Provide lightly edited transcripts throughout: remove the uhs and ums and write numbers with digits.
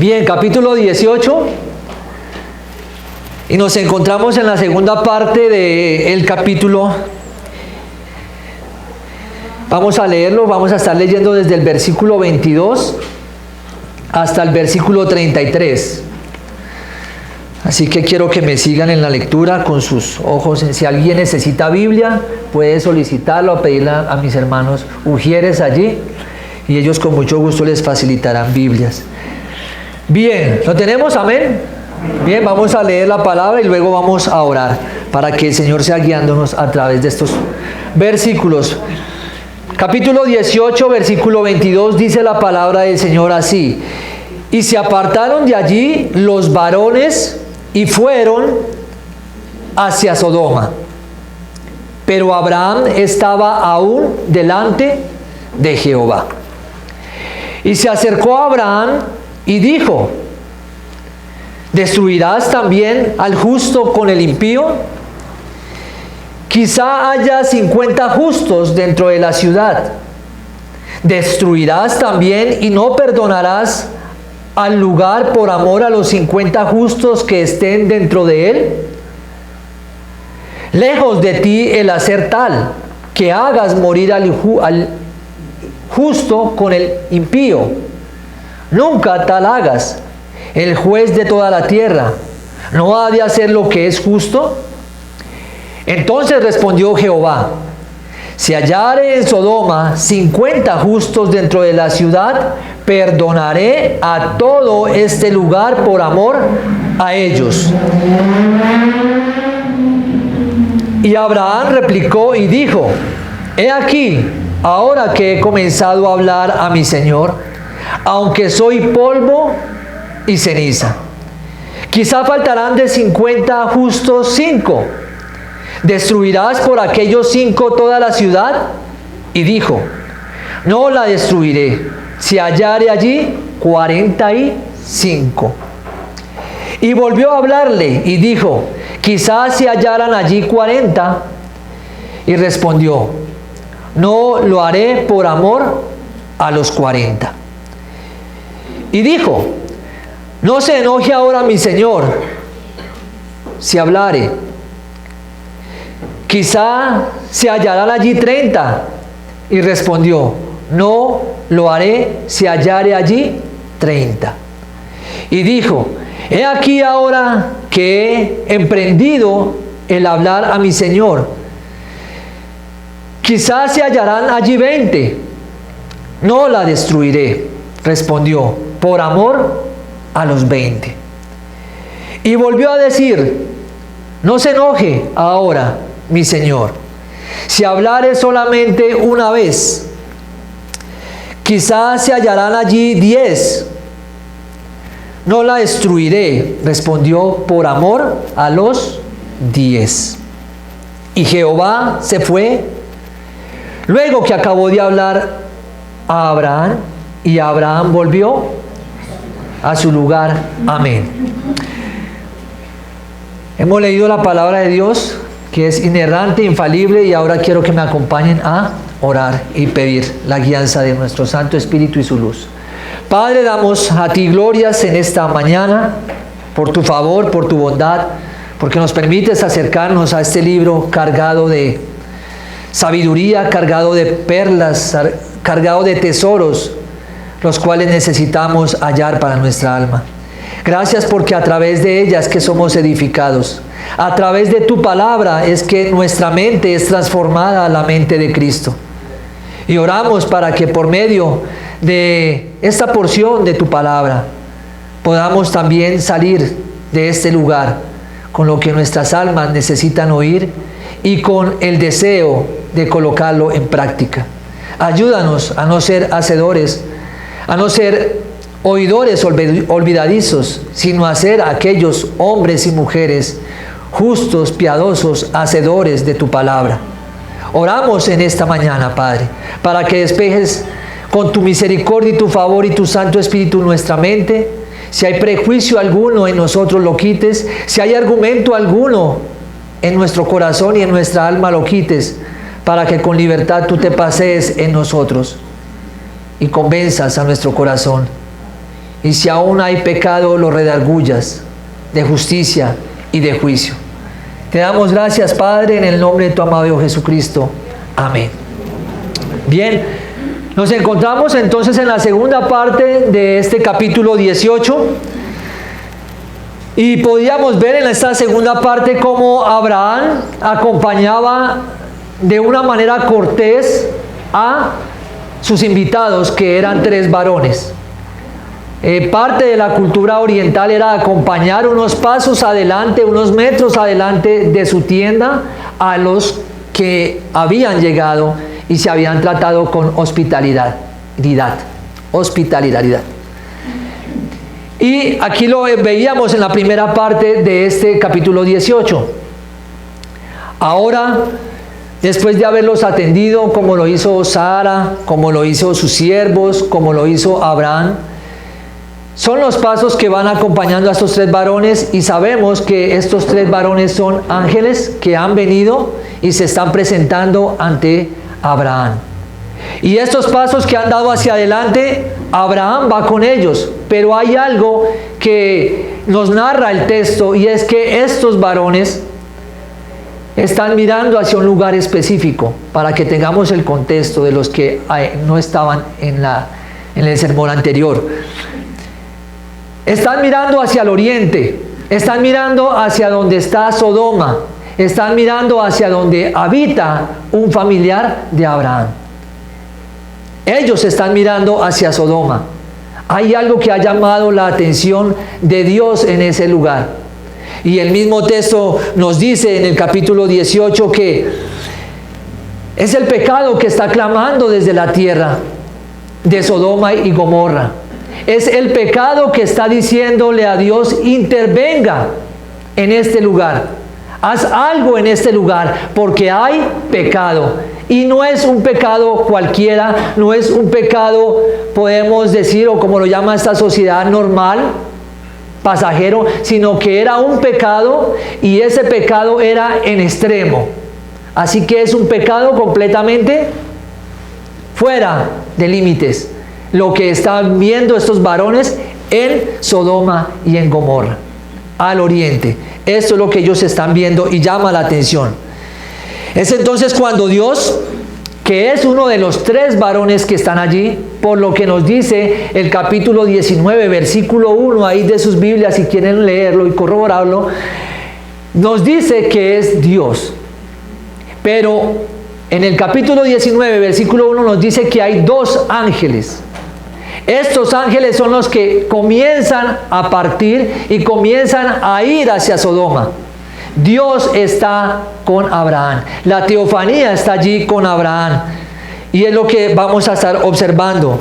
Bien, capítulo 18. Y nos encontramos en la segunda parte del capítulo. Vamos a leerlo, vamos a estar leyendo desde el versículo 22 hasta el versículo 33. Así que quiero que me sigan en la lectura con sus ojos. Si alguien necesita Biblia, puede solicitarlo o pedirla a mis hermanos ujieres allí, y ellos con mucho gusto les facilitarán Biblias. Bien, ¿lo tenemos? Amén. Bien, vamos a leer la palabra y luego vamos a orar para que el Señor sea guiándonos a través de estos versículos. Capítulo 18, versículo 22, dice la palabra del Señor así: y se apartaron de allí los varones y fueron hacia Sodoma. Pero Abraham estaba aún delante de Jehová. Y se acercó a Abraham y dijo: ¿destruirás también al justo con el impío? Quizá haya 50 justos dentro de la ciudad. ¿Destruirás también y no perdonarás al lugar por amor a los 50 justos que estén dentro de él? Lejos de ti el hacer tal, que hagas morir al justo con el impío. Nunca tal hagas. El juez de toda la tierra ¿no ha de hacer lo que es justo? Entonces respondió Jehová: si hallare en Sodoma 50 justos dentro de la ciudad, perdonaré a todo este lugar por amor a ellos. Y Abraham replicó y dijo: he aquí, ahora que he comenzado a hablar a mi Señor, aunque soy polvo y ceniza, quizá faltarán de 50 justos 5. ¿Destruirás por aquellos 5 toda la ciudad? Y dijo: no la destruiré, si hallare allí 45. Y volvió a hablarle y dijo: quizás si hallaran allí 40. Y respondió: no lo haré por amor a los 40. Y dijo: no se enoje ahora mi Señor, si hablare. Quizá se hallarán allí 30. Y respondió: no lo haré si hallare allí 30. Y dijo: he aquí ahora que he emprendido el hablar a mi Señor, quizás se hallarán allí 20. No la destruiré, respondió, por amor a los 20. Y volvió a decir: no se enoje ahora mi Señor, si hablare solamente una vez. Quizás se hallarán allí 10. No la destruiré, respondió, por amor a los 10. Y Jehová se fue luego que acabó de hablar a Abraham, y Abraham volvió a su lugar. Amén. Hemos leído la palabra de Dios, que es inerrante, infalible, y ahora quiero que me acompañen a orar y pedir la guianza de nuestro Santo Espíritu y su luz. Padre, damos a ti glorias en esta mañana por tu favor, por tu bondad, porque nos permites acercarnos a este libro cargado de sabiduría, cargado de perlas, cargado de tesoros, los cuales necesitamos hallar para nuestra alma. Gracias porque a través de ellas que somos edificados. A través de tu palabra es que nuestra mente es transformada a la mente de Cristo. Y oramos para que por medio de esta porción de tu palabra podamos también salir de este lugar con lo que nuestras almas necesitan oír y con el deseo de colocarlo en práctica. Ayúdanos a no ser hacedores, a no ser oidores olvidadizos, sino a ser aquellos hombres y mujeres justos, piadosos, hacedores de tu palabra. Oramos en esta mañana, Padre, para que despejes con tu misericordia y tu favor y tu Santo Espíritu nuestra mente. Si hay prejuicio alguno en nosotros, lo quites. Si hay argumento alguno en nuestro corazón y en nuestra alma, lo quites, para que con libertad tú te pasees en nosotros y convenzas a nuestro corazón y si aún hay pecado, lo redarguyas de justicia y de juicio. Te damos gracias, Padre, en el nombre de tu amado Hijo Jesucristo. Amén. Bien, nos encontramos entonces en la segunda parte de este capítulo 18. Y podíamos ver en esta segunda parte cómo Abraham acompañaba de una manera cortés a sus invitados, que eran 3 varones. Parte de la cultura oriental era acompañar unos pasos adelante, unos metros adelante de su tienda a los que habían llegado y se habían tratado con hospitalidad. Y aquí lo veíamos en la primera parte de este capítulo 18. Ahora, después de haberlos atendido, como lo hizo Sara, como lo hizo sus siervos, como lo hizo Abraham, son los pasos que van acompañando a estos 3 varones, y sabemos que estos 3 varones son ángeles que han venido y se están presentando ante Abraham. Y estos pasos que han dado hacia adelante, Abraham va con ellos, pero hay algo que nos narra el texto, y es que estos varones están mirando hacia un lugar específico, para que tengamos el contexto de los que no estaban en el sermón anterior. Están mirando hacia el oriente, están mirando hacia donde está Sodoma, están mirando hacia donde habita un familiar de Abraham. Ellos están mirando hacia Sodoma. Hay algo que ha llamado la atención de Dios en ese lugar. Y el mismo texto nos dice en el capítulo 18 que es el pecado que está clamando desde la tierra de Sodoma y Gomorra. Es el pecado que está diciéndole a Dios: intervenga en este lugar, haz algo en este lugar, porque hay pecado. Y no es un pecado cualquiera, no es un pecado, podemos decir, o como lo llama esta sociedad, normal, pasajero, sino que era un pecado, y ese pecado era en extremo. Así que es un pecado completamente fuera de límites, lo que están viendo estos varones en Sodoma y en Gomorra, al oriente. Esto es lo que ellos están viendo y llama la atención. Es entonces cuando Dios, que es uno de los 3 varones que están allí, por lo que nos dice el capítulo 19, versículo 1, ahí de sus Biblias, si quieren leerlo y corroborarlo, nos dice que es Dios. Pero en el capítulo 19, versículo 1, nos dice que hay 2 ángeles. Estos ángeles son los que comienzan a partir y comienzan a ir hacia Sodoma. Dios está con Abraham. La teofanía está allí con Abraham. Y es lo que vamos a estar observando.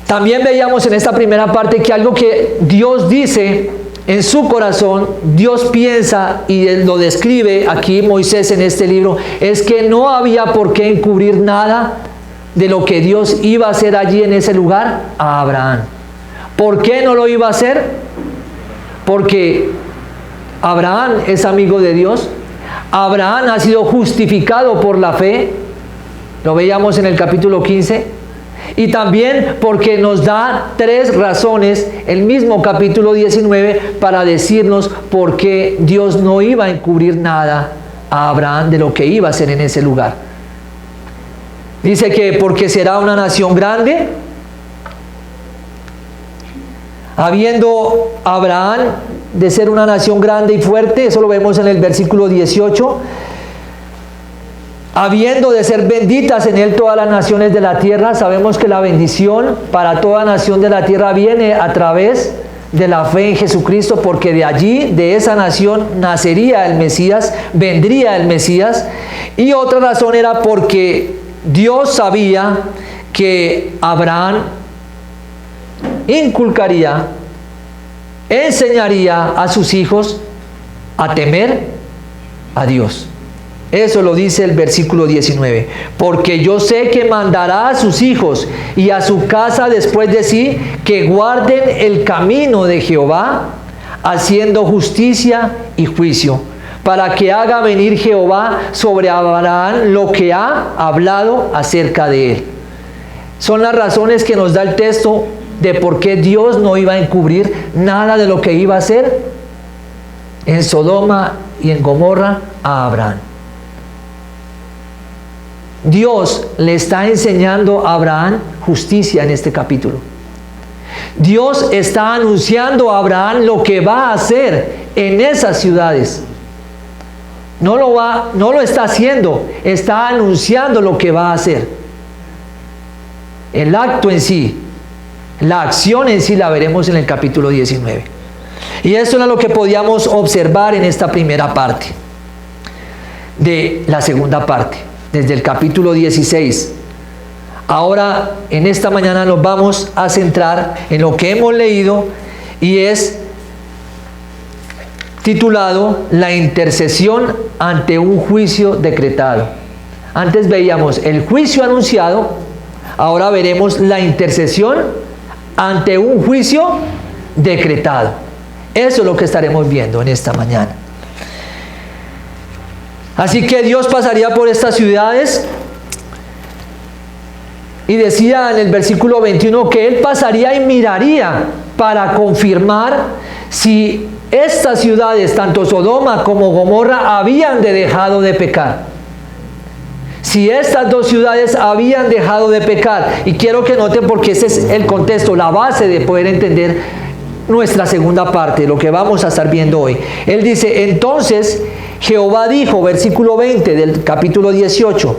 También veíamos en esta primera parte que algo que Dios dice en su corazón, Dios piensa, y él lo describe aquí Moisés en este libro, es que no había por qué encubrir nada de lo que Dios iba a hacer allí en ese lugar a Abraham. ¿Por qué no lo iba a hacer? Porque Abraham es amigo de Dios. Abraham ha sido justificado por la fe. Lo veíamos en el capítulo 15. Y también porque nos da 3 razones, el mismo capítulo 19, para decirnos por qué Dios no iba a encubrir nada a Abraham de lo que iba a hacer en ese lugar. Dice que porque será una nación grande, habiendo Abraham de ser una nación grande y fuerte, eso lo vemos en el versículo 18, habiendo de ser benditas en él todas las naciones de la tierra. Sabemos que la bendición para toda nación de la tierra viene a través de la fe en Jesucristo, porque de allí, de esa nación, nacería el Mesías, vendría el Mesías. Y otra razón era porque Dios sabía que Abraham inculcaría, enseñaría a sus hijos a temer a Dios. Eso lo dice el versículo 19. Porque yo sé que mandará a sus hijos y a su casa después de sí que guarden el camino de Jehová, haciendo justicia y juicio, para que haga venir Jehová sobre Abraham lo que ha hablado acerca de él. Son las razones que nos da el texto de por qué Dios no iba a encubrir nada de lo que iba a hacer en Sodoma y en Gomorra a Abraham. Dios le está enseñando a Abraham justicia en este capítulo. Dios está anunciando a Abraham lo que va a hacer en esas ciudades. No lo está haciendo, está anunciando lo que va a hacer. El acto en sí, la acción en sí la veremos en el capítulo 19. Y eso era lo que podíamos observar en esta primera parte de la segunda parte, desde el capítulo 16. Ahora, en esta mañana nos vamos a centrar en lo que hemos leído y es titulado La intercesión ante un juicio decretado. Antes veíamos el juicio anunciado, ahora veremos la intercesión ante un juicio decretado. Eso es lo que estaremos viendo en esta mañana. Así que Dios pasaría por estas ciudades y decía en el versículo 21 que Él pasaría y miraría para confirmar si estas ciudades, tanto Sodoma como Gomorra, habían dejado de pecar. Si estas dos ciudades habían dejado de pecar. Y quiero que noten porque ese es el contexto, la base de poder entender nuestra segunda parte, lo que vamos a estar viendo hoy. Él dice, entonces Jehová dijo, versículo 20 del capítulo 18,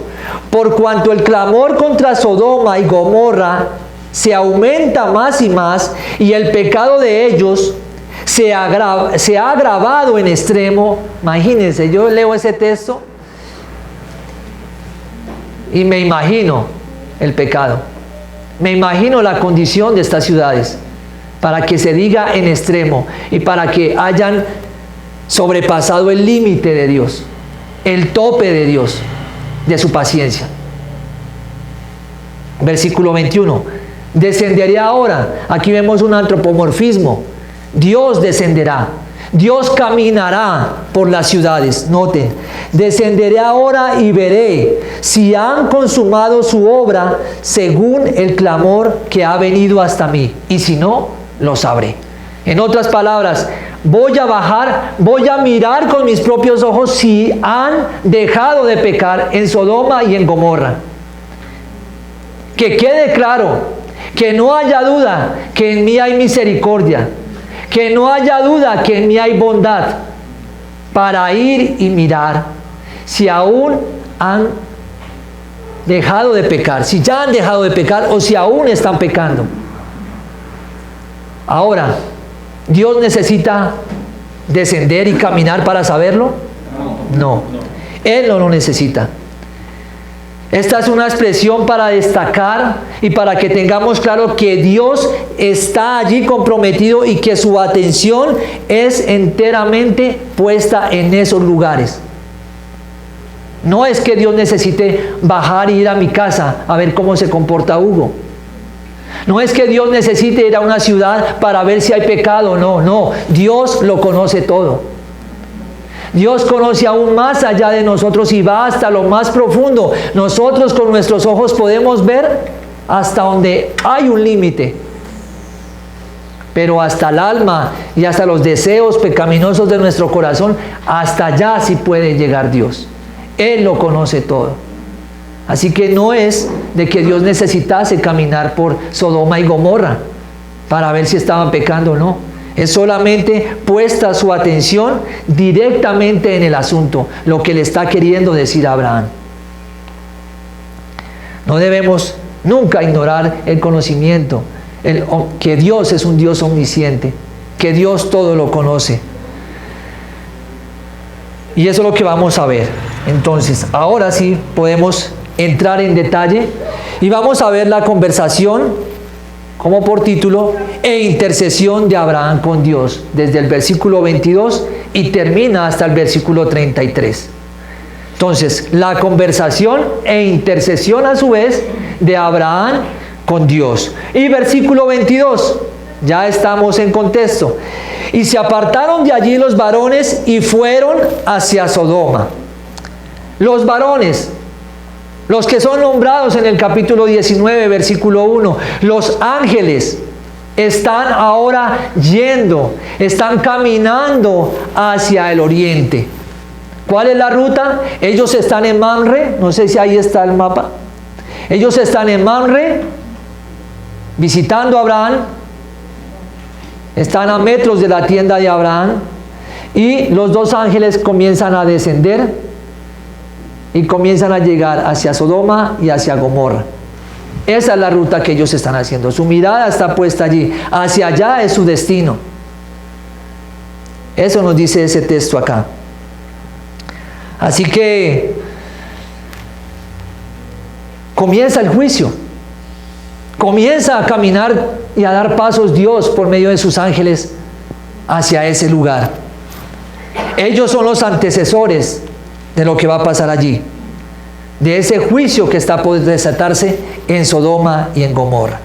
por cuanto el clamor contra Sodoma y Gomorra se aumenta más y más, y el pecado de ellos se ha agravado en extremo. Imagínense, yo leo ese texto y me imagino el pecado, me imagino la condición de estas ciudades, para que se diga en extremo y para que hayan sobrepasado el límite de Dios, el tope de Dios, de su paciencia. Versículo 21, descenderé ahora. Aquí vemos un antropomorfismo. Dios descenderá, Dios caminará por las ciudades. Noten, descenderé ahora y veré si han consumado su obra según el clamor que ha venido hasta mí, y si no, lo sabré. En otras palabras, voy a bajar, voy a mirar con mis propios ojos si han dejado de pecar en Sodoma y en Gomorra. Que quede claro, que no haya duda que en mí hay misericordia, que no haya duda que en mí hay bondad, para ir y mirar si aún han dejado de pecar, si ya han dejado de pecar o si aún están pecando. Ahora, ¿Dios necesita descender y caminar para saberlo? No. Él no lo necesita. Esta es una expresión para destacar y para que tengamos claro que Dios está allí comprometido y que su atención es enteramente puesta en esos lugares. No es que Dios necesite bajar e ir a mi casa a ver cómo se comporta Hugo. No es que Dios necesite ir a una ciudad para ver si hay pecado. No. Dios lo conoce todo. Dios conoce aún más allá de nosotros y va hasta lo más profundo. Nosotros con nuestros ojos podemos ver hasta donde hay un límite. Pero hasta el alma y hasta los deseos pecaminosos de nuestro corazón, hasta allá sí puede llegar Dios. Él lo conoce todo. Así que no es de que Dios necesitase caminar por Sodoma y Gomorra para ver si estaban pecando o no. Es solamente puesta su atención directamente en el asunto, lo que le está queriendo decir a Abraham. No debemos nunca ignorar el conocimiento, que Dios es un Dios omnisciente, que Dios todo lo conoce. Y eso es lo que vamos a ver. Entonces, ahora sí podemos entrar en detalle y vamos a ver la conversación como por título e intercesión de Abraham con Dios desde el versículo 22 y termina hasta el versículo 33. Entonces, la conversación e intercesión a su vez de Abraham con Dios. Y versículo 22, ya estamos en contexto. Y se apartaron de allí los varones y fueron hacia Sodoma. Los varones, los que son nombrados en el capítulo 19, versículo 1, los ángeles, están ahora yendo, están caminando hacia el oriente. ¿Cuál es la ruta? Ellos están en Mamre, no sé si ahí está el mapa. Ellos están en Mamre, visitando a Abraham, están a metros de la tienda de Abraham, y los dos ángeles comienzan a descender y comienzan a llegar hacia Sodoma y hacia Gomorra. Esa es la ruta que ellos están haciendo. Su mirada está puesta allí. Hacia allá es su destino. Eso nos dice ese texto acá. Así que comienza el juicio. Comienza a caminar y a dar pasos Dios por medio de sus ángeles hacia ese lugar. Ellos son los antecesores de lo que va a pasar allí, de ese juicio que está por desatarse en Sodoma y en Gomorra.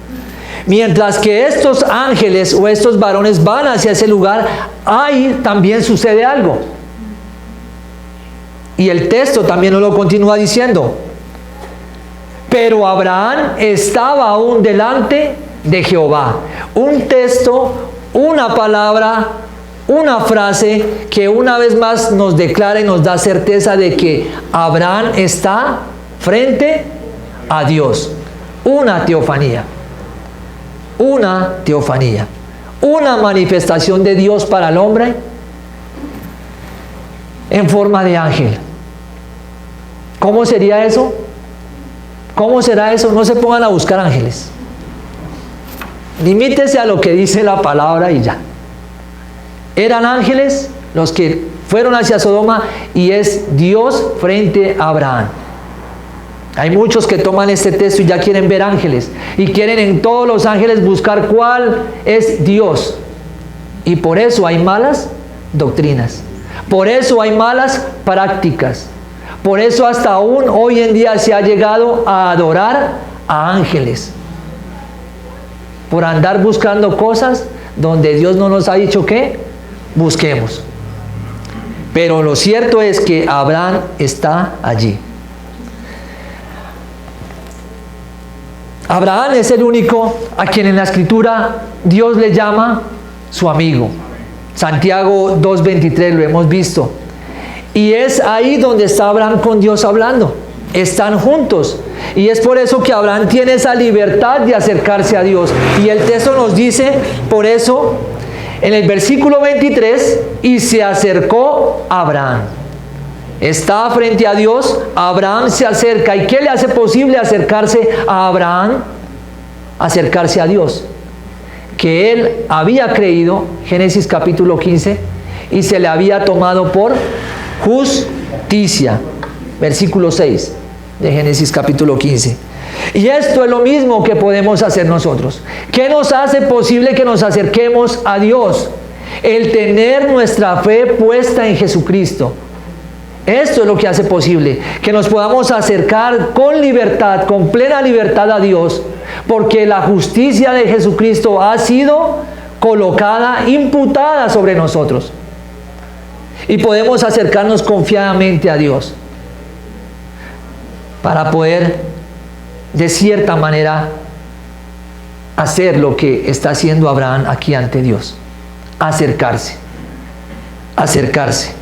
Mientras que estos ángeles o estos varones van hacia ese lugar, ahí también sucede algo. Y el texto también nos lo continúa diciendo. Pero Abraham estaba aún delante de Jehová. Un texto, una palabra, una frase que una vez más nos declara y nos da certeza de que Abraham está frente a Dios. Una teofanía. Una teofanía. Una manifestación de Dios para el hombre en forma de ángel. ¿Cómo sería eso? ¿Cómo será eso? No se pongan a buscar ángeles. Limítese a lo que dice la palabra y ya. Eran ángeles los que fueron hacia Sodoma y es Dios frente a Abraham. Hay muchos que toman este texto y ya quieren ver ángeles y quieren en todos los ángeles buscar cuál es Dios. Y por eso hay malas doctrinas. Por eso hay malas prácticas. Por eso hasta aún hoy en día se ha llegado a adorar a ángeles. Por andar buscando cosas donde Dios no nos ha dicho que busquemos. Pero lo cierto es que Abraham está allí. Abraham es el único a quien en la Escritura Dios le llama su amigo. Santiago 2:23 lo hemos visto. Y es ahí donde está Abraham con Dios hablando. Están juntos. Y es por eso que Abraham tiene esa libertad de acercarse a Dios. Y el texto nos dice, por eso, en el versículo 23, y se acercó Abraham. Está frente a Dios, Abraham se acerca. ¿Y qué le hace posible acercarse a Abraham? Acercarse a Dios. Que él había creído, Génesis capítulo 15, y se le había tomado por justicia. Versículo 6 de Génesis capítulo 15. Y esto es lo mismo que podemos hacer nosotros. ¿Qué nos hace posible que nos acerquemos a Dios? El tener nuestra fe puesta en Jesucristo. Esto es lo que hace posible que nos podamos acercar con libertad, con plena libertad a Dios, porque la justicia de Jesucristo ha sido colocada, imputada sobre nosotros. Y podemos acercarnos confiadamente a Dios para poder, de cierta manera, hacer lo que está haciendo Abraham aquí ante Dios. Acercarse. Acercarse.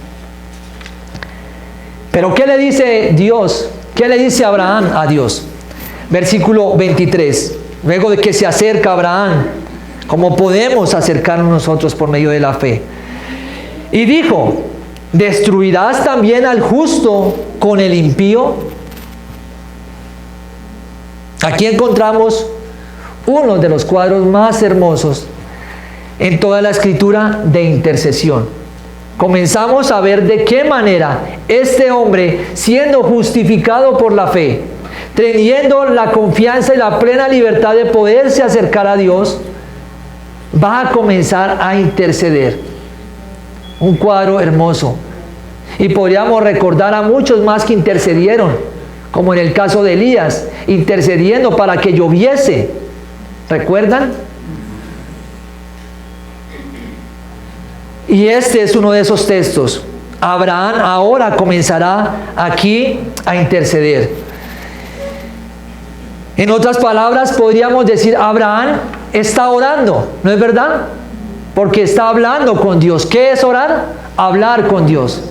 Pero ¿qué le dice Dios? ¿Qué le dice Abraham a Dios? Versículo 23. Luego de que se acerca Abraham, ¿cómo podemos acercarnos nosotros por medio de la fe? Y dijo, ¿destruirás también al justo con el impío? Aquí encontramos uno de los cuadros más hermosos en toda la Escritura de intercesión. Comenzamos a ver de qué manera este hombre, siendo justificado por la fe, teniendo la confianza y la plena libertad de poderse acercar a Dios, va a comenzar a interceder. Un cuadro hermoso. Y podríamos recordar a muchos más que intercedieron, como en el caso de Elías, intercediendo para que lloviese. ¿Recuerdan? Y este es uno de esos textos. Abraham ahora comenzará aquí a interceder. En otras palabras, podríamos decir, Abraham está orando, ¿no es verdad? Porque está hablando con Dios. ¿Qué es orar? Hablar con Dios.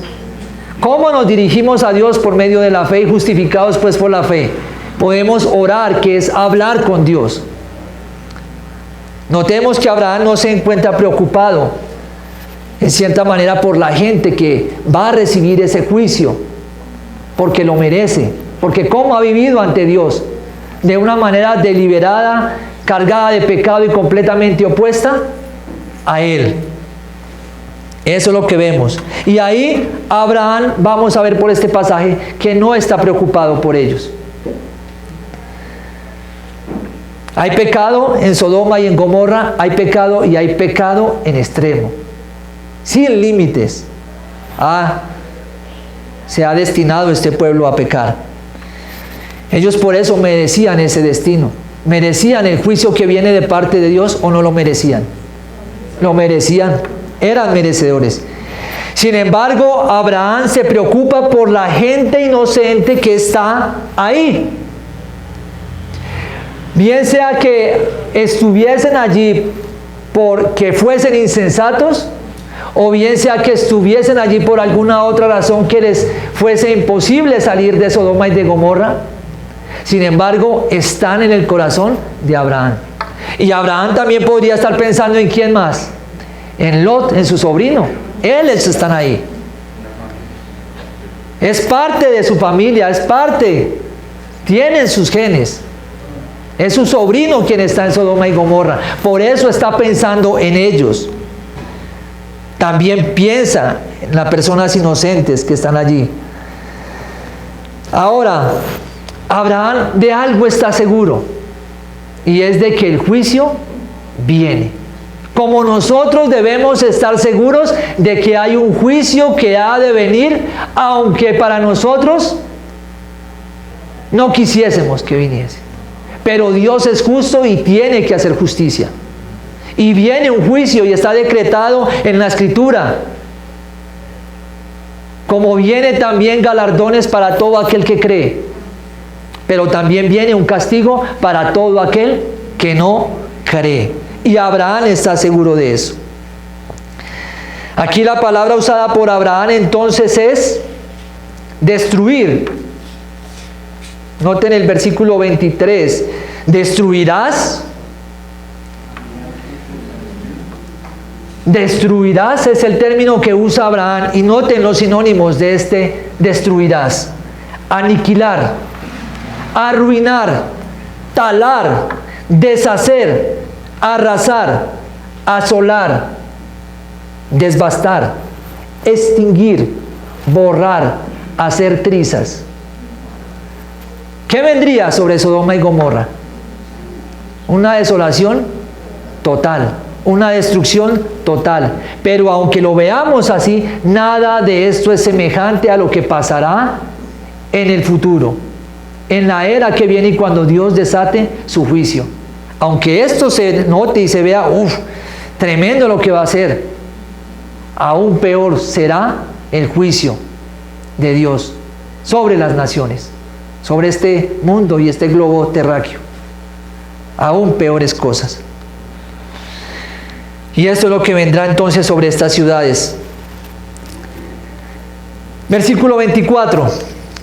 ¿Cómo nos dirigimos a Dios? Por medio de la fe y justificados pues por la fe. Podemos orar, que es hablar con Dios. Notemos que Abraham no se encuentra preocupado, en cierta manera, por la gente que va a recibir ese juicio, porque lo merece, porque cómo ha vivido ante Dios, de una manera deliberada, cargada de pecado y completamente opuesta a Él. Eso es lo que vemos. Y ahí Abraham, vamos a ver por este pasaje, que no está preocupado por ellos. Hay pecado en Sodoma y en Gomorra, hay pecado y hay pecado en extremo, sin límites. Se ha destinado este pueblo a pecar. Ellos por eso merecían ese destino. ¿Merecían el juicio que viene de parte de Dios o no lo merecían? Lo merecían, eran merecedores. Sin embargo, Abraham se preocupa por la gente inocente que está ahí. Bien sea que estuviesen allí porque fuesen insensatos, o bien sea que estuviesen allí por alguna otra razón que les fuese imposible salir de Sodoma y de Gomorra. Sin embargo, están en el corazón de Abraham. Y Abraham también podría estar pensando en quién más. En Lot, en su sobrino. Ellos están ahí. Es parte de su familia, es parte. Tienen sus genes. Es su sobrino quien está en Sodoma y Gomorra. Por eso está pensando en ellos. También piensa en las personas inocentes que están allí. Ahora, Abraham de algo está seguro, y es de que el juicio viene. Como nosotros debemos estar seguros de que hay un juicio que ha de venir, aunque para nosotros no quisiésemos que viniese. Pero Dios es justo y tiene que hacer justicia. Y viene un juicio y está decretado en la Escritura. Como viene también galardones para todo aquel que cree. Pero también viene un castigo para todo aquel que no cree. Y Abraham está seguro de eso. Aquí la palabra usada por Abraham entonces es destruir. Noten el versículo 23. ¿Destruirás? Destruirás es el término que usa Abraham. Y noten los sinónimos de este destruirás. Aniquilar, arruinar, talar, deshacer, arrasar, asolar, desbastar, extinguir, borrar, hacer trizas. ¿Qué vendría sobre Sodoma y Gomorra? Una desolación total, una destrucción total. Pero aunque lo veamos así, nada de esto es semejante a lo que pasará en el futuro, en la era que viene y cuando Dios desate su juicio. Aunque esto se note y se vea, tremendo lo que va a ser, aún peor será el juicio de Dios sobre las naciones, sobre este mundo y este globo terráqueo. Aún peores cosas. Y esto es lo que vendrá entonces sobre estas ciudades. Versículo 24.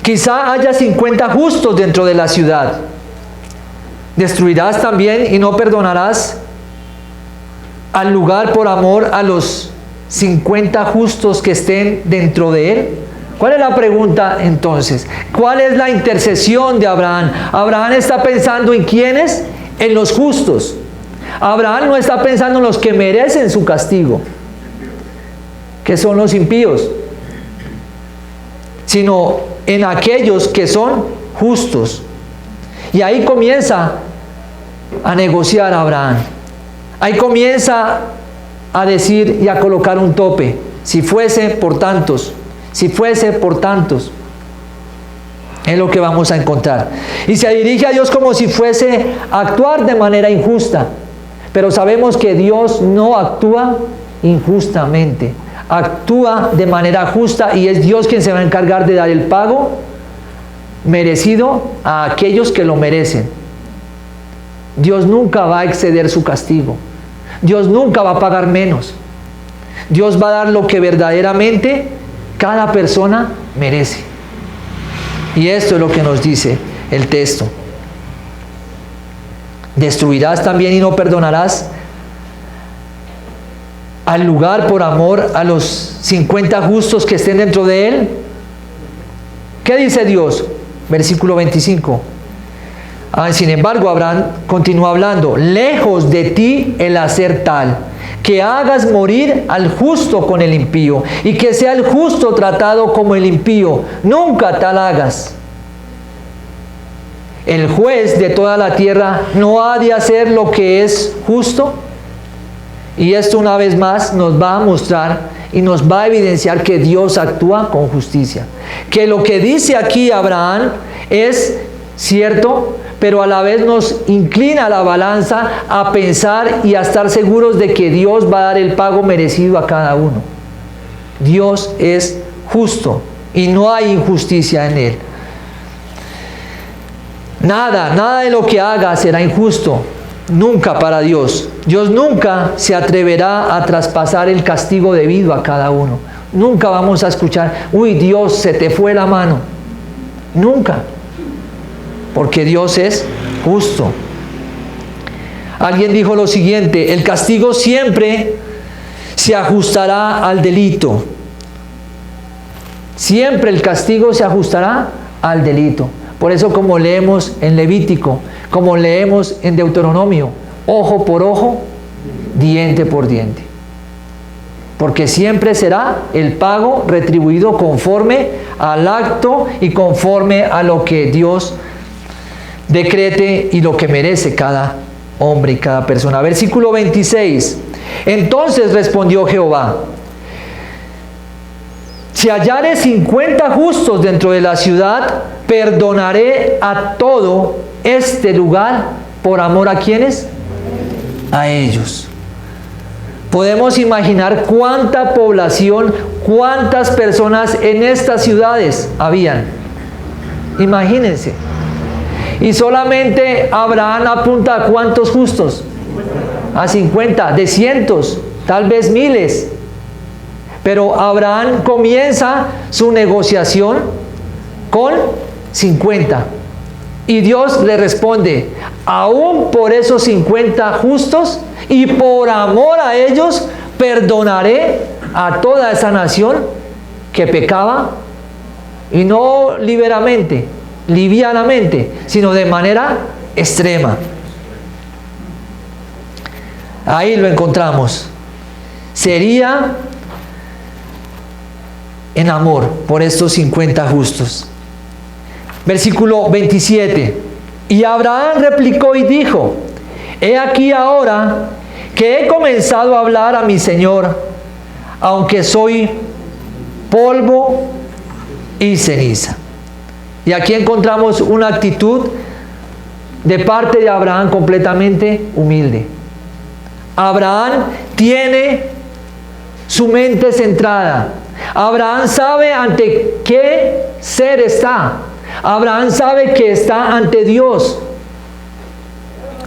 Quizá haya 50 justos dentro de la ciudad. ¿Destruirás también y no perdonarás al lugar por amor a los 50 justos que estén dentro de él? ¿Cuál es la pregunta entonces? ¿Cuál es la intercesión de Abraham? Abraham está pensando en quiénes, en los justos. Abraham no está pensando en los que merecen su castigo, que son los impíos, sino en aquellos que son justos. Y ahí comienza a negociar Abraham. Ahí comienza a decir y a colocar un tope. Si fuese por tantos, si fuese por tantos, es lo que vamos a encontrar. Y se dirige a Dios como si fuese a actuar de manera injusta. Pero sabemos que Dios no actúa injustamente. Actúa de manera justa y es Dios quien se va a encargar de dar el pago merecido a aquellos que lo merecen. Dios nunca va a exceder su castigo. Dios nunca va a pagar menos. Dios va a dar lo que verdaderamente cada persona merece. Y esto es lo que nos dice el texto. ¿Destruirás también y no perdonarás al lugar por amor a los 50 justos que estén dentro de él? ¿Qué dice Dios? Versículo 25. Sin embargo, Abraham continúa hablando: lejos de ti el hacer tal, que hagas morir al justo con el impío, y que sea el justo tratado como el impío. Nunca tal hagas. ¿El juez de toda la tierra no ha de hacer lo que es justo? Y esto una vez más nos va a mostrar y nos va a evidenciar que Dios actúa con justicia. Que lo que dice aquí Abraham es cierto, pero a la vez nos inclina la balanza a pensar y a estar seguros de que Dios va a dar el pago merecido a cada uno. Dios es justo y no hay injusticia en él. Nada de lo que haga será injusto, nunca para Dios. Dios nunca se atreverá a traspasar el castigo debido a cada uno. Nunca vamos a escuchar: uy, Dios, se te fue la mano. Nunca. Porque Dios es justo. Alguien dijo lo siguiente: el castigo siempre se ajustará al delito. Siempre el castigo se ajustará al delito. Por eso, como leemos en Levítico, como leemos en Deuteronomio, ojo por ojo, diente por diente. Porque siempre será el pago retribuido conforme al acto y conforme a lo que Dios decrete y lo que merece cada hombre y cada persona. Versículo 26. Entonces respondió Jehová: si hallare 50 justos dentro de la ciudad, perdonaré a todo este lugar por amor a ¿quiénes? A ellos. Podemos imaginar cuánta población, cuántas personas en estas ciudades habían. Imagínense. Y solamente Abraham apunta a ¿cuántos justos? A 50, de cientos, tal vez miles. Pero Abraham comienza su negociación con 50. Y Dios le responde: aún por esos 50 justos y por amor a ellos, perdonaré a toda esa nación que pecaba, y no livianamente, sino de manera extrema. Ahí lo encontramos. Sería en amor por estos 50 justos. Versículo 27. Y Abraham replicó y dijo: he aquí ahora que he comenzado a hablar a mi Señor, aunque soy polvo y ceniza. Y aquí encontramos una actitud de parte de Abraham completamente humilde. Abraham tiene su mente centrada. Abraham sabe ante qué ser está. Abraham sabe que está ante Dios.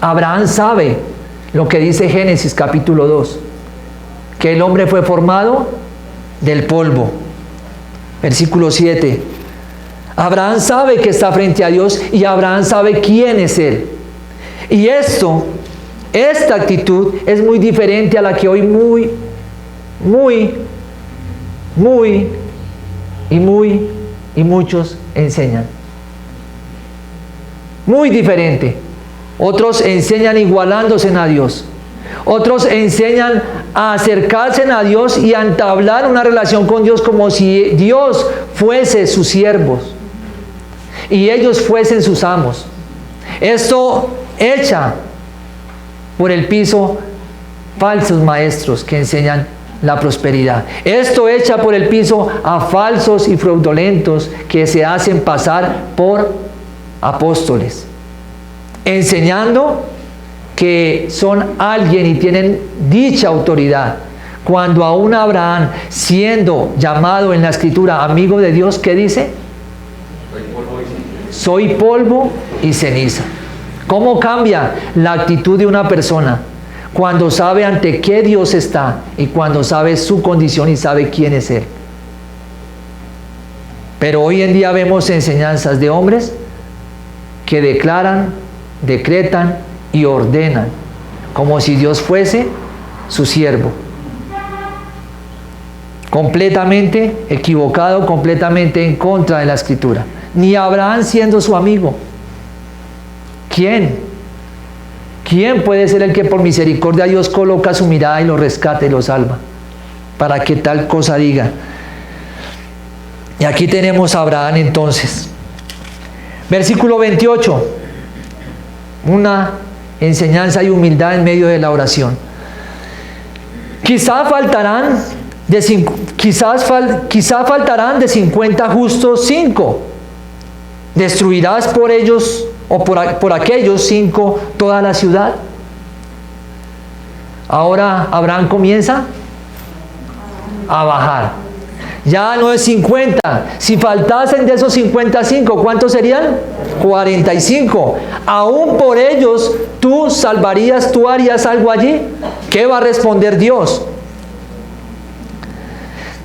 Abraham sabe lo que dice Génesis capítulo 2, que el hombre fue formado del polvo. Versículo 7. Abraham sabe que está frente a Dios y Abraham sabe quién es Él. Y esta actitud es muy diferente a la que hoy muchos enseñan. Muy diferente. Otros enseñan igualándose a Dios. Otros enseñan a acercarse a Dios y a entablar una relación con Dios como si Dios fuese sus siervos y ellos fuesen sus amos. Esto echa por el piso falsos maestros que enseñan la prosperidad. Esto echa por el piso a falsos y fraudulentos que se hacen pasar por apóstoles, enseñando que son alguien y tienen dicha autoridad, cuando aún Abraham, siendo llamado en la Escritura amigo de Dios, ¿qué dice? Soy polvo y ceniza. ¿Cómo cambia la actitud de una persona cuando sabe ante qué Dios está y cuando sabe su condición y sabe quién es Él? Pero hoy en día vemos enseñanzas de hombres que declaran, decretan y ordenan como si Dios fuese su siervo. Completamente equivocado, completamente en contra de la Escritura. Ni Abraham siendo su amigo. ¿Quién? ¿Quién puede ser el que por misericordia Dios coloca su mirada y lo rescata y lo salva? Para que tal cosa diga. Y aquí tenemos a Abraham entonces. Versículo 28. Una enseñanza y humildad en medio de la oración. Quizá faltarán de 50 justos 5. ¿Destruirás por ellos o por aquellos 5 toda la ciudad? Ahora Abraham comienza a bajar. Ya no es 50. Si faltasen de esos 55, ¿cuántos serían? 45. Aún por ellos, ¿tú salvarías, tú harías algo allí? ¿Qué va a responder Dios?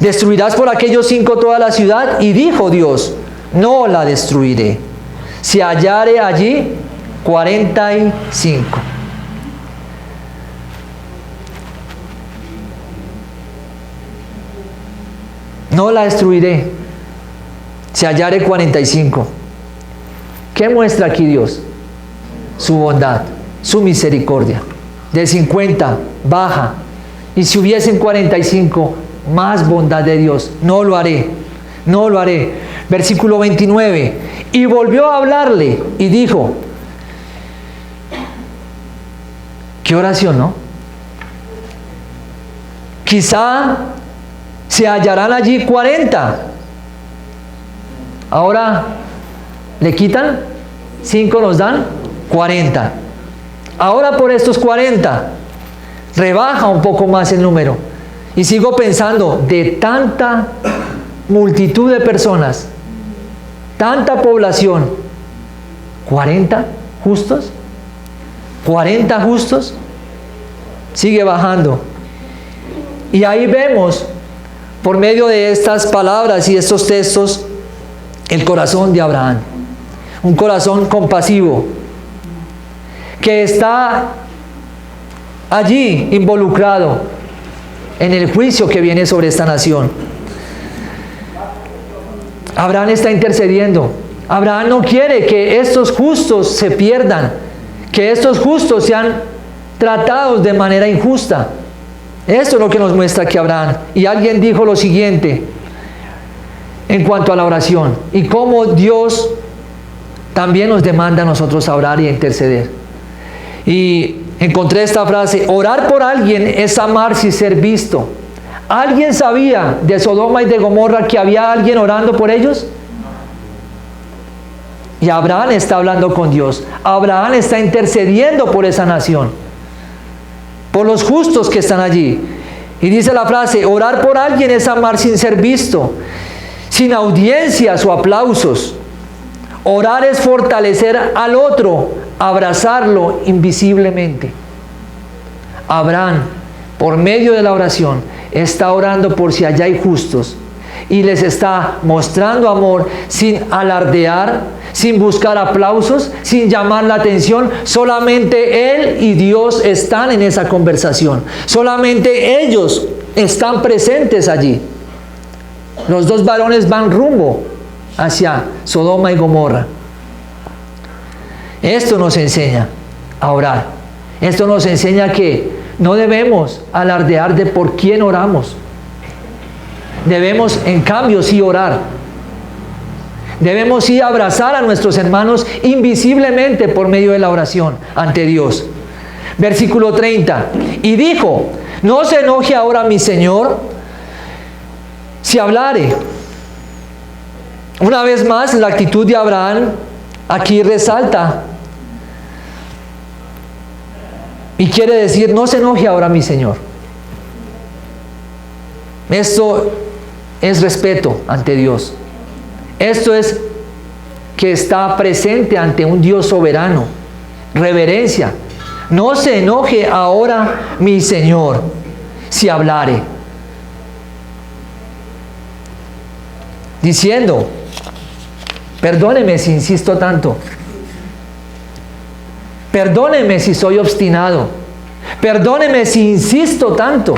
¿Destruirás por aquellos 5 toda la ciudad? Y dijo Dios, no la destruiré, si hallare allí 45. No la destruiré, si hallare 45. ¿Qué muestra aquí Dios? Su bondad, su misericordia. De 50 baja, y si hubiesen 45, más bondad de Dios. No lo haré, no lo haré. Versículo 29. Y volvió a hablarle y dijo, qué oración, ¿no? Quizá se hallarán allí 40. Ahora le quitan 5, nos dan 40. Ahora por estos 40 rebaja un poco más el número. Y sigo pensando, de tanta multitud de personas, tanta población, 40 justos, 40 justos, sigue bajando. Y ahí vemos, por medio de estas palabras y estos textos, el corazón de Abraham. Un corazón compasivo, que está allí involucrado en el juicio que viene sobre esta nación. Abraham está intercediendo. Abraham no quiere que estos justos se pierdan, que estos justos sean tratados de manera injusta. Esto es lo que nos muestra aquí Abraham. Y alguien dijo lo siguiente en cuanto a la oración y cómo Dios también nos demanda a nosotros a orar y a interceder. Y encontré esta frase: orar por alguien es amar sin ser visto. ¿Alguien sabía de Sodoma y de Gomorra que había alguien orando por ellos? Y Abraham está hablando con Dios. Abraham está intercediendo por esa nación, por los justos que están allí. Y dice la frase: orar por alguien es amar sin ser visto, sin audiencias o aplausos. Orar es fortalecer al otro, abrazarlo invisiblemente. Abraham, por medio de la oración, está orando por si allá hay justos y les está mostrando amor sin alardear, sin buscar aplausos, sin llamar la atención. Solamente él y Dios están en esa conversación. Solamente ellos están presentes allí. Los dos varones van rumbo hacia Sodoma y Gomorra. Esto nos enseña a orar. Esto nos enseña que no debemos alardear de por quién oramos. Debemos, en cambio, sí orar. Debemos sí abrazar a nuestros hermanos invisiblemente por medio de la oración ante Dios. Versículo 30. Y dijo: no se enoje ahora mi Señor si hablare. Una vez más, la actitud de Abraham aquí resalta y quiere decir: no se enoje ahora mi Señor. Esto es respeto ante Dios. Esto es que está presente ante un Dios soberano, reverencia. No se enoje ahora mi Señor si hablare, diciendo, perdóneme si insisto tanto, perdóneme si soy obstinado, perdóneme si insisto tanto.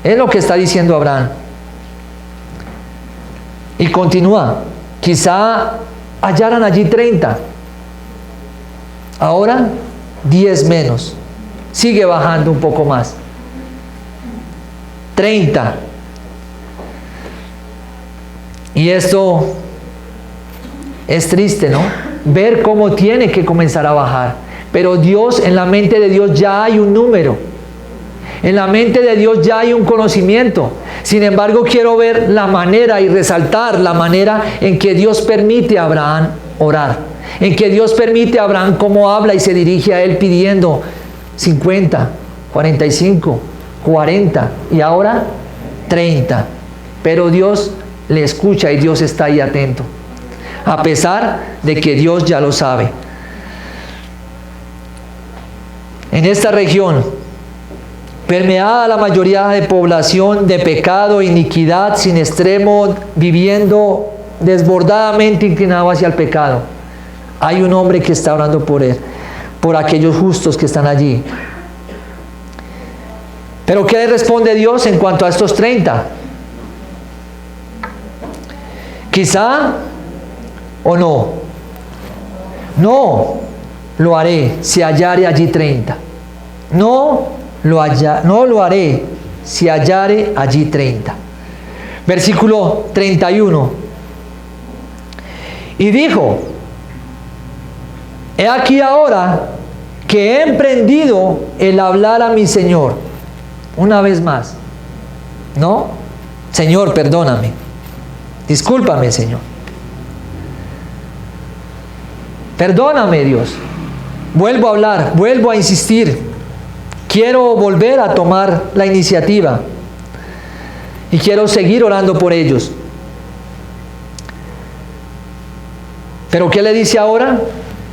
Es lo que está diciendo Abraham. Y continúa, quizá hallaran allí 30, ahora 10 menos, sigue bajando un poco más, 30. Y esto es triste, ¿no? Ver cómo tiene que comenzar a bajar. Pero Dios, en la mente de Dios ya hay un número. En la mente de Dios ya hay un conocimiento. Sin embargo, quiero ver la manera y resaltar la manera en que Dios permite a Abraham orar. En que Dios permite a Abraham cómo habla y se dirige a él pidiendo 50, 45, 40 y ahora 30. Pero Dios le escucha y Dios está ahí atento, a pesar de que Dios ya lo sabe. En esta región, permeada la mayoría de población de pecado, iniquidad, sin extremo, viviendo desbordadamente inclinado hacia el pecado, hay un hombre que está orando por él, por aquellos justos que están allí. Pero ¿qué le responde Dios en cuanto a estos 30? Quizá o no. No lo haré si hallare allí 30. No lo haré si hallare allí 30. Versículo 31. Y dijo, he aquí ahora que he emprendido el hablar a mi Señor. Una vez más. ¿No? Señor, perdóname. Discúlpame, Señor. Perdóname, Dios. Vuelvo a hablar, vuelvo a insistir. Quiero volver a tomar la iniciativa. Y quiero seguir orando por ellos. ¿Pero qué le dice ahora?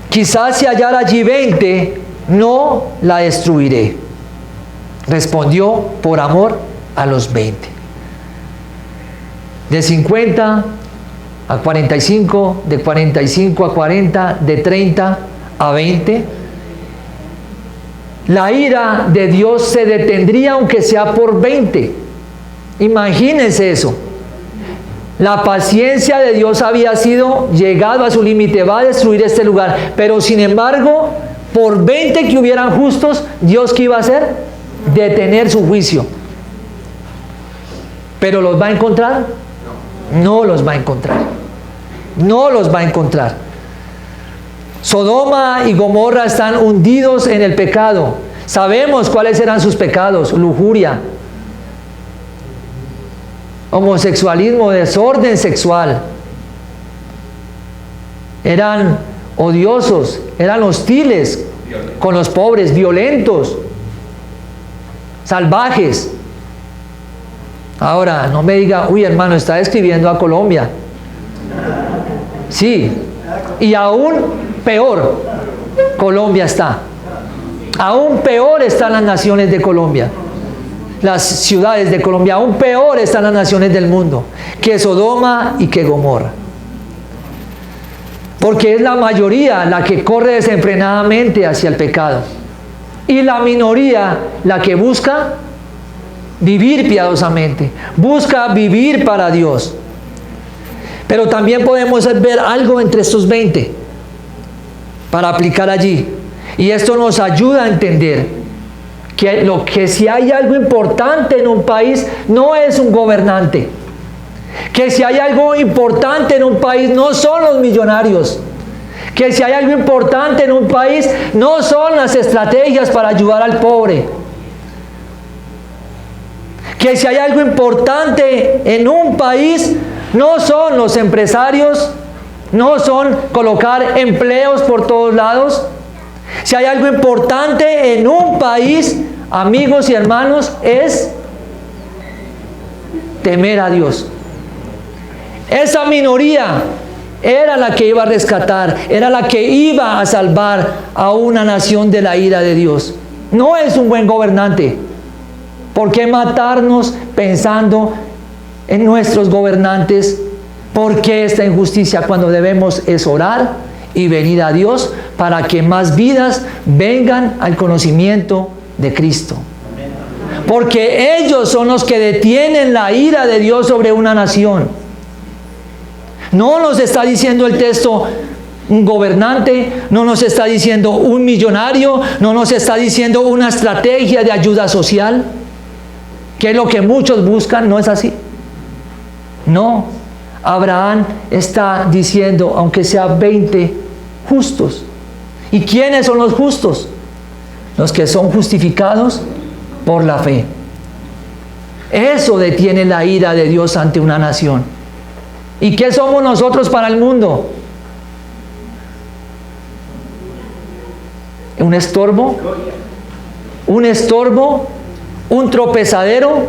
Quizás si hallara allí 20, no la destruiré. Respondió por amor a los 20. De 50 a 45, de 45 a 40, de 30 a 20. La ira de Dios se detendría aunque sea por 20. Imagínense eso. La paciencia de Dios había sido llegado a su límite, va a destruir este lugar. Pero sin embargo, por 20 que hubieran justos, ¿Dios qué iba a hacer? Detener su juicio. ¿Pero los va a encontrar? No los va a encontrar. No los va a encontrar. Sodoma y Gomorra están hundidos en el pecado. Sabemos cuáles eran sus pecados: lujuria, homosexualismo, desorden sexual. Eran odiosos, eran hostiles con los pobres, violentos, salvajes. Ahora, no me diga, uy hermano, está describiendo a Colombia. Sí, y aún peor, Colombia está. Aún peor están las naciones de Colombia, las ciudades de Colombia. Aún peor están las naciones del mundo que Sodoma y que Gomorra. Porque es la mayoría la que corre desenfrenadamente hacia el pecado. Y la minoría la que busca vivir piadosamente, busca vivir para Dios. Pero también podemos ver algo entre estos 20 para aplicar allí. Y esto nos ayuda a entender que si hay algo importante en un país, no es un gobernante. Que si hay algo importante en un país, no son los millonarios. Que si hay algo importante en un país, no son las estrategias para ayudar al pobre. Que si hay algo importante en un país, no son los empresarios, no son colocar empleos por todos lados. Si hay algo importante en un país, amigos y hermanos, es temer a Dios. Esa minoría era la que iba a rescatar, era la que iba a salvar a una nación de la ira de Dios. No es un buen gobernante. ¿Por qué matarnos pensando en nuestros gobernantes? ¿Por qué esta injusticia cuando debemos es orar y venir a Dios para que más vidas vengan al conocimiento de Cristo? Porque ellos son los que detienen la ira de Dios sobre una nación. No nos está diciendo el texto un gobernante, no nos está diciendo un millonario, no nos está diciendo una estrategia de ayuda social, que es lo que muchos buscan. No es así. No, Abraham está diciendo, aunque sea 20 justos. ¿Y quiénes son los justos? Los que son justificados por la fe. Eso detiene la ira de Dios ante una nación. ¿Y qué somos nosotros para el mundo? ¿Un estorbo? ¿Un estorbo? ¿Un tropezadero?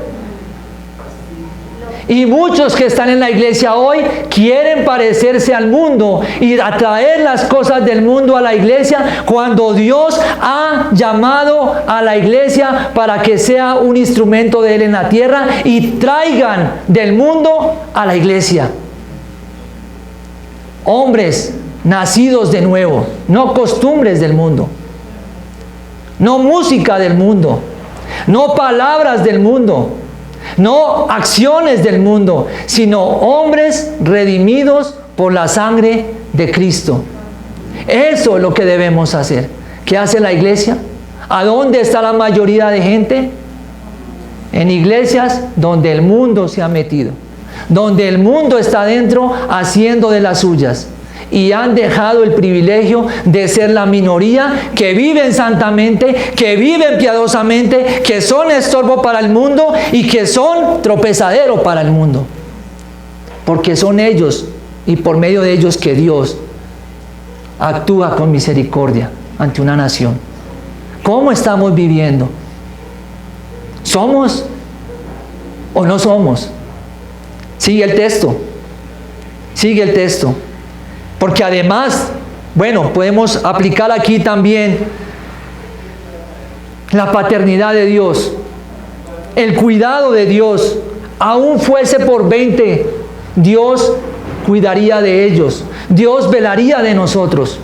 Y muchos que están en la iglesia hoy quieren parecerse al mundo y atraer las cosas del mundo a la iglesia, cuando Dios ha llamado a la iglesia para que sea un instrumento de Él en la tierra y traigan del mundo a la iglesia hombres nacidos de nuevo, no costumbres del mundo, no música del mundo, no palabras del mundo, no acciones del mundo, sino hombres redimidos por la sangre de Cristo. Eso es lo que debemos hacer. ¿Qué hace la iglesia? ¿A dónde está la mayoría de gente? En iglesias donde el mundo se ha metido, donde el mundo está dentro haciendo de las suyas. Y han dejado el privilegio de ser la minoría que viven santamente, que viven piadosamente, que son estorbo para el mundo y que son tropezadero para el mundo. Porque son ellos y por medio de ellos que Dios actúa con misericordia ante una nación. ¿Cómo estamos viviendo? ¿Somos o no somos? Sigue el texto. Sigue el texto. Porque además, bueno, podemos aplicar aquí también la paternidad de Dios, el cuidado de Dios. Aún fuese por 20, Dios cuidaría de ellos, Dios velaría de nosotros.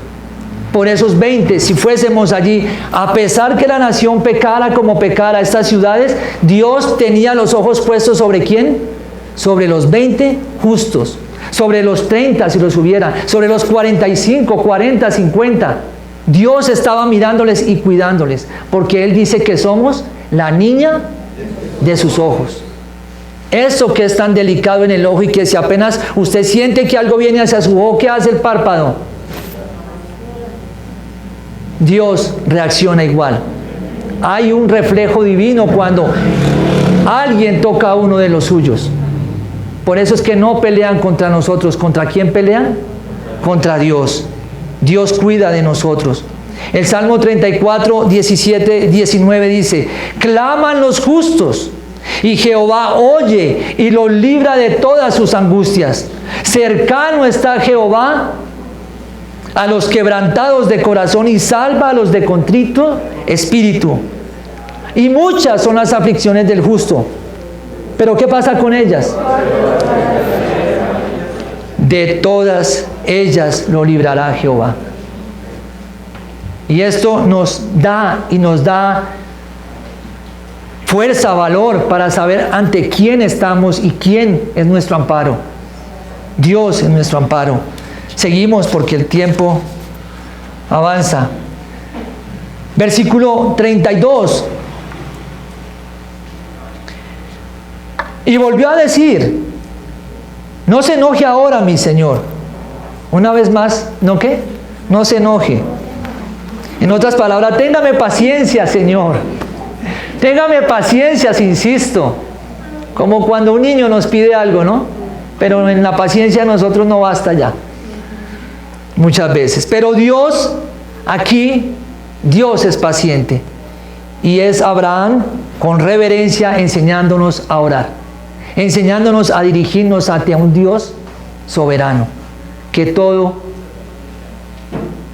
Por esos 20, si fuésemos allí, a pesar que la nación pecara como pecara estas ciudades, Dios tenía los ojos puestos ¿sobre quién? Sobre los 20 justos. Sobre los 30 si los hubiera, sobre los 45, 40, 50. Dios estaba mirándoles y cuidándoles, porque Él dice que somos la niña de sus ojos. Eso que es tan delicado en el ojo y que si apenas usted siente que algo viene hacia su ojo, ¿qué hace el párpado? Dios reacciona igual. Hay un reflejo divino cuando alguien toca a uno de los suyos. Por eso es que no pelean contra nosotros. ¿Contra quién pelean? Contra Dios. Dios cuida de nosotros. El Salmo 34, 17, 19 dice: claman los justos, y Jehová oye y los libra de todas sus angustias. Cercano está Jehová a los quebrantados de corazón y salva a los de contrito espíritu. Y muchas son las aflicciones del justo, pero ¿qué pasa con ellas? De todas ellas lo librará Jehová. Y esto nos da fuerza, valor para saber ante quién estamos y quién es nuestro amparo. Dios es nuestro amparo. Seguimos porque el tiempo avanza. Versículo 32. Y volvió a decir: no se enoje ahora, mi Señor. Una vez más, ¿no qué? No se enoje. En otras palabras, téngame paciencia, Señor. Téngame paciencia, si insisto. Como cuando un niño nos pide algo, ¿no? Pero en la paciencia nosotros no basta ya. Muchas veces. Pero Dios, aquí, Dios es paciente. Y es Abraham con reverencia enseñándonos a orar. Enseñándonos a dirigirnos hacia un Dios soberano. que todo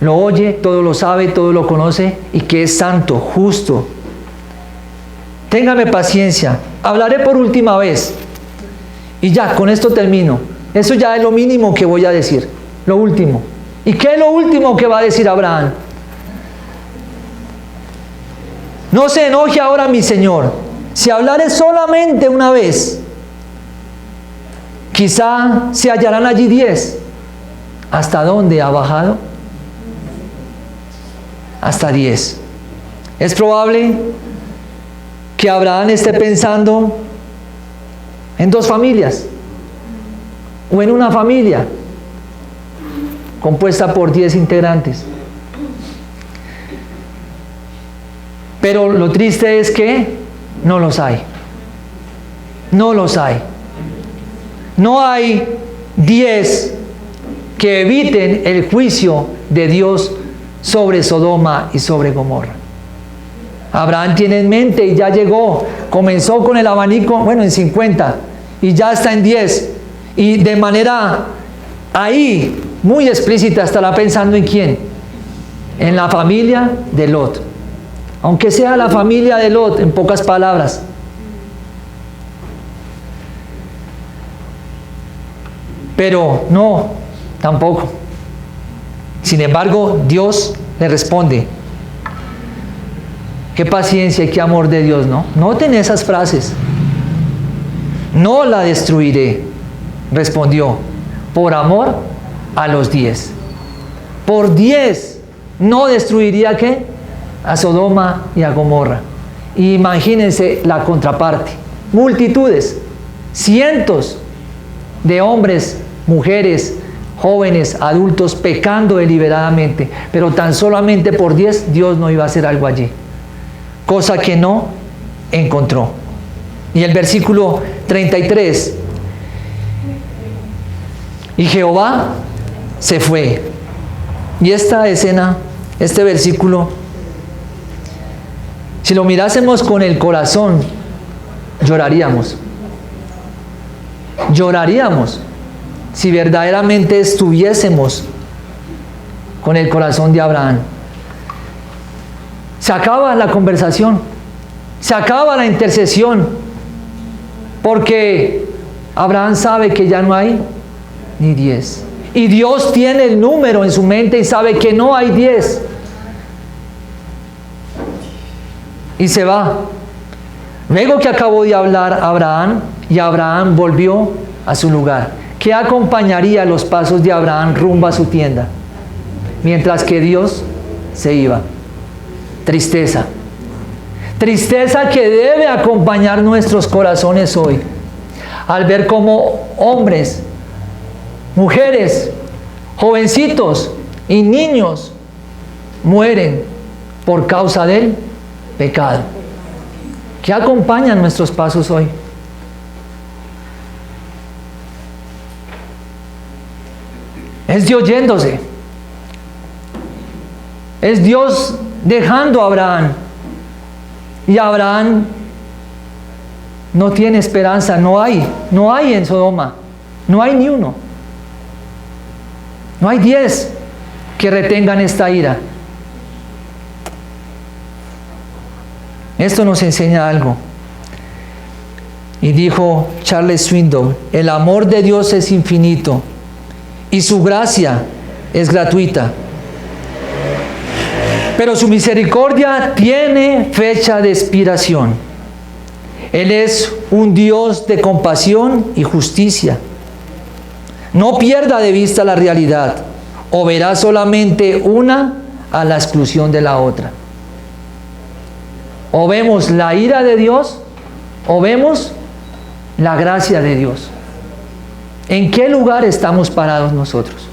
lo oye, todo lo sabe, todo lo conoce y que es santo, justo. Téngame paciencia. Hablaré por última vez. Y ya, con esto termino. Eso ya es lo mínimo que voy a decir. Lo último. ¿Y qué es lo último que va a decir Abraham? No se enoje ahora mi Señor. Si hablaré solamente una vez, quizá se hallarán allí 10. ¿Hasta dónde ha bajado? Hasta 10. Es probable que Abraham esté pensando en 2 familias o en una familia compuesta por 10 integrantes. Pero lo triste es que no los hay. No los hay. No hay 10 que eviten el juicio de Dios sobre Sodoma y sobre Gomorra. Abraham tiene en mente y ya llegó. Comenzó con el abanico, bueno, en 50 y ya está en 10. Y de manera ahí muy explícita estará pensando en quién. En la familia de Lot. Aunque sea la familia de Lot, en pocas palabras. Pero no, tampoco. Sin embargo, Dios le responde. Qué paciencia y qué amor de Dios, ¿no? Noten esas frases. No la destruiré, respondió, por amor a los 10. Por 10 no destruiría ¿qué? A Sodoma y a Gomorra. Imagínense la contraparte. Multitudes, cientos de hombres, mujeres, jóvenes, adultos pecando deliberadamente, pero tan solamente por 10 Dios no iba a hacer algo allí, cosa que no encontró. Y el versículo 33, y Jehová se fue. Y esta escena, este versículo, si lo mirásemos con el corazón, lloraríamos. Lloraríamos si verdaderamente estuviésemos con el corazón de Abraham. Se acaba la conversación, se acaba la intercesión, porque Abraham sabe que ya no hay ni 10. Y Dios tiene el número en su mente y sabe que no hay 10. Y se va. Luego que acabó de hablar Abraham, y Abraham volvió a su lugar. ¿Qué acompañaría los pasos de Abraham rumbo a su tienda? Mientras que Dios se iba. Tristeza. Tristeza que debe acompañar nuestros corazones hoy. Al ver cómo hombres, mujeres, jovencitos y niños mueren por causa del pecado. ¿Qué acompaña nuestros pasos hoy? Es Dios yéndose. Es Dios dejando a Abraham. Y Abraham no tiene esperanza, no hay en Sodoma, no hay ni uno. No hay 10 que retengan esta ira. Esto nos enseña algo. Y dijo Charles Swindoll, el amor de Dios es infinito y su gracia es gratuita. Pero su misericordia tiene fecha de expiración. Él es un Dios de compasión y justicia. No pierda de vista la realidad, o verá solamente una a la exclusión de la otra. O vemos la ira de Dios, o vemos la gracia de Dios. ¿En qué lugar estamos parados nosotros?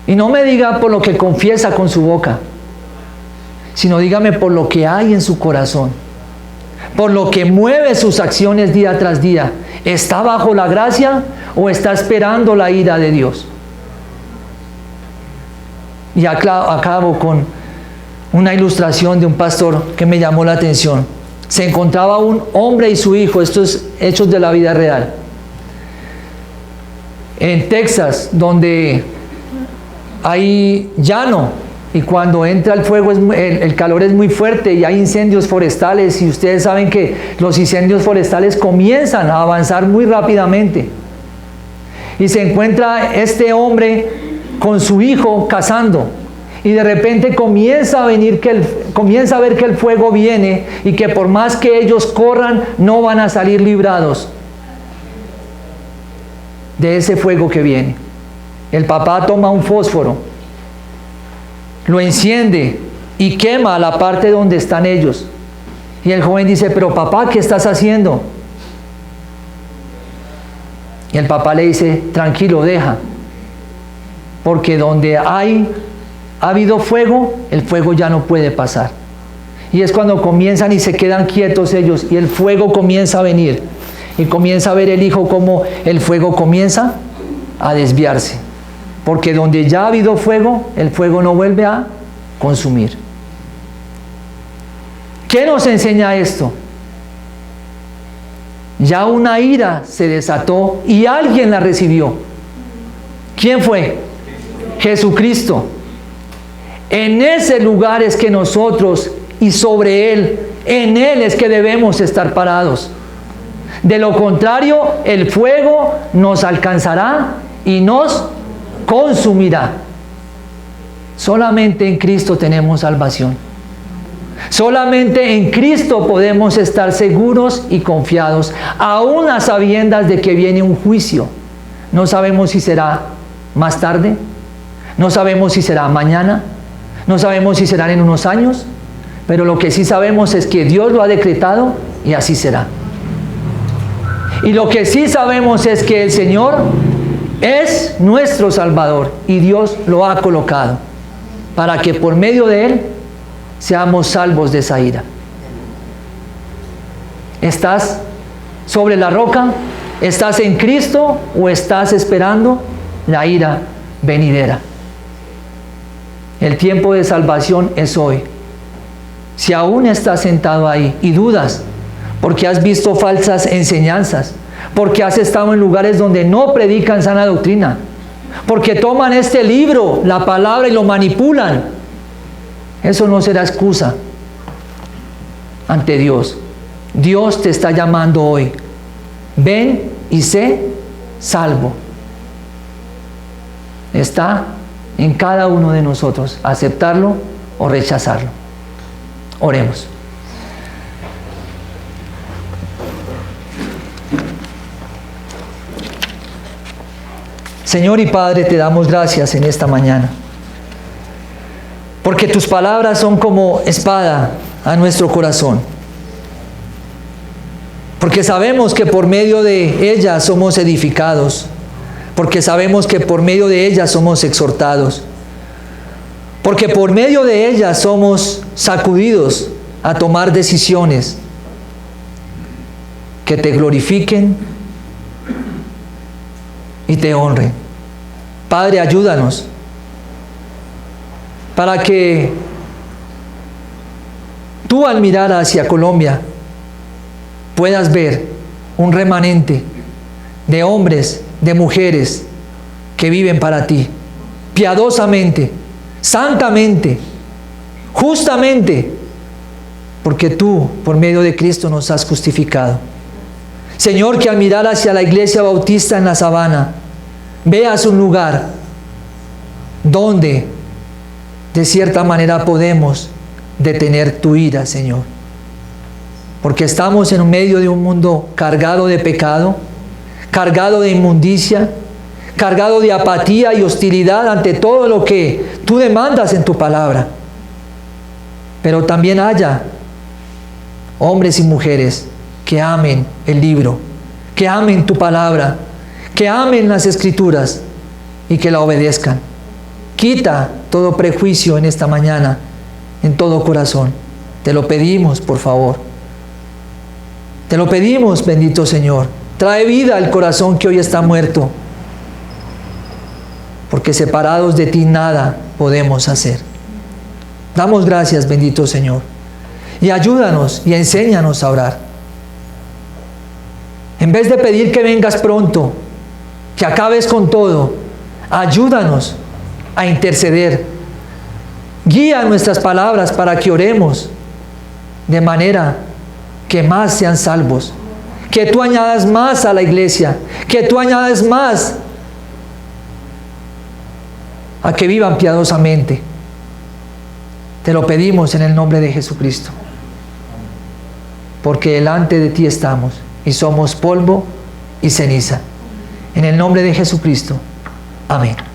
Y no me diga por lo que confiesa con su boca, sino dígame por lo que hay en su corazón, por lo que mueve sus acciones día tras día. ¿Está bajo la gracia o está esperando la ira de Dios? Y acabo con una ilustración de un pastor que me llamó la atención. Se encontraba un hombre y su hijo, estos hechos de la vida real. en Texas, donde hay llano, y cuando entra el fuego el calor es muy fuerte y hay incendios forestales, y ustedes saben que los incendios forestales comienzan a avanzar muy rápidamente. Y se encuentra este hombre con su hijo cazando, y de repente comienza a ver que el fuego viene, y que por más que ellos corran no van a salir librados de ese fuego que viene. El papá toma un fósforo, lo enciende y quema la parte donde están ellos. Y el joven dice: pero papá, ¿qué estás haciendo? Y el papá le dice: tranquilo, deja, porque donde ha habido fuego, el fuego ya no puede pasar. Y es cuando comienzan y se quedan quietos ellos, y el fuego comienza a venir, y comienza a ver el hijo como el fuego comienza a desviarse, porque donde ya ha habido fuego, el fuego no vuelve a consumir. ¿Qué nos enseña esto? Ya una ira se desató y alguien la recibió. ¿Quién fue? Jesucristo. En ese lugar es que nosotros, y sobre Él, en Él es que debemos estar parados. De lo contrario, el fuego nos alcanzará y nos consumirá. Solamente en Cristo tenemos salvación. Solamente en Cristo podemos estar seguros y confiados, aún a sabiendas de que viene un juicio. No sabemos si será más tarde, no sabemos si será mañana, no sabemos si serán en unos años, pero lo que sí sabemos es que Dios lo ha decretado y así será. Y lo que sí sabemos es que el Señor es nuestro Salvador, y Dios lo ha colocado para que por medio de Él seamos salvos de esa ira. ¿Estás sobre la roca? ¿Estás en Cristo o estás esperando la ira venidera? El tiempo de salvación es hoy. Si aún estás sentado ahí y dudas porque has visto falsas enseñanzas, porque has estado en lugares donde no predican sana doctrina, porque toman este libro, la palabra, y lo manipulan, eso no será excusa ante Dios. Dios te está llamando hoy: ven y sé salvo. Está en cada uno de nosotros aceptarlo o rechazarlo. Oremos. Señor y Padre, te damos gracias en esta mañana, porque tus palabras son como espada a nuestro corazón, porque sabemos que por medio de ellas somos edificados, porque sabemos que por medio de ellas somos exhortados, porque por medio de ellas somos sacudidos a tomar decisiones que te glorifiquen y te honren. Padre, ayúdanos para que tú, al mirar hacia Colombia, puedas ver un remanente de hombres, de mujeres que viven para ti, piadosamente, santamente, justamente, porque tú, por medio de Cristo, nos has justificado. Señor, que al mirar hacia la Iglesia Bautista en la Sabana, veas un lugar donde de cierta manera podemos detener tu ira, Señor, porque estamos en medio de un mundo cargado de pecado, cargado de inmundicia, cargado de apatía y hostilidad ante todo lo que tú demandas en tu palabra. Pero también haya hombres y mujeres que amen el libro, que amen tu palabra, que amen las Escrituras y que la obedezcan. Quita todo prejuicio en esta mañana, en todo corazón. Te lo pedimos, por favor. Te lo pedimos, bendito Señor. Trae vida al corazón que hoy está muerto, porque separados de ti nada podemos hacer. Damos gracias, bendito Señor, y ayúdanos y enséñanos a orar. En vez de pedir que vengas pronto, que acabes con todo. Ayúdanos a interceder. Guía nuestras palabras para que oremos de manera que más sean salvos. Que tú añadas más a la iglesia. Que tú añades más a que vivan piadosamente. Te lo pedimos en el nombre de Jesucristo. Porque delante de ti estamos y somos polvo y ceniza. En el nombre de Jesucristo. Amén.